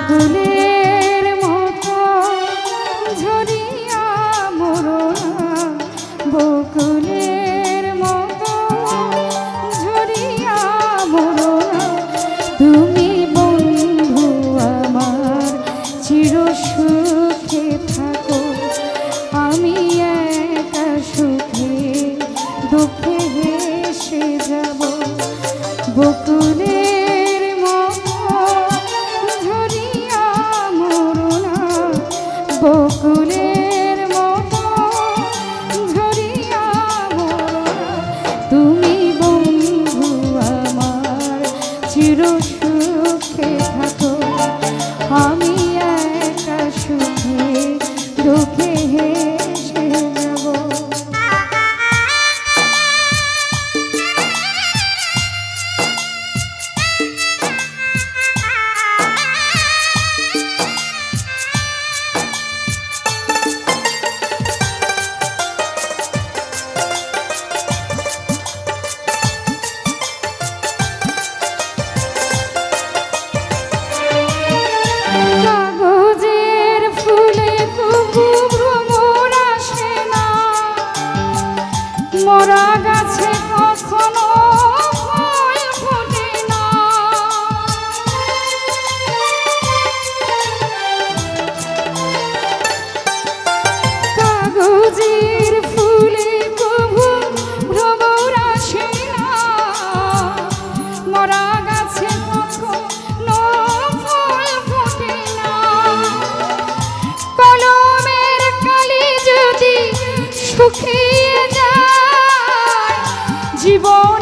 বকুলের মতো ঝরিয়া মরো না, বকুলের মতো ঝরিয়া মরো না। তুমি বন্ধু আমার চির সুখে থাকো, আমি একা সুখে দুঃখে হেসে যাব। বকুলের মতো ঝরিয়া মরো না, বকুলের মতো ঝরিয়া মরো না। তুমি বন্ধু আমার চির সুখে থাকো, আমি একা সুখে দুঃখে হেসে যাব। কাগজের ফুলে তবু ভ্রমর আসে না, মরা গাছে কখনো ফল ফোটে না। কাগজের ফুলে তবু ভ্রমর আসে না, মরা গাছে কখনো ফল ফোটে না। কলমের কালি যদি শুকিয়ে যায়, জীবন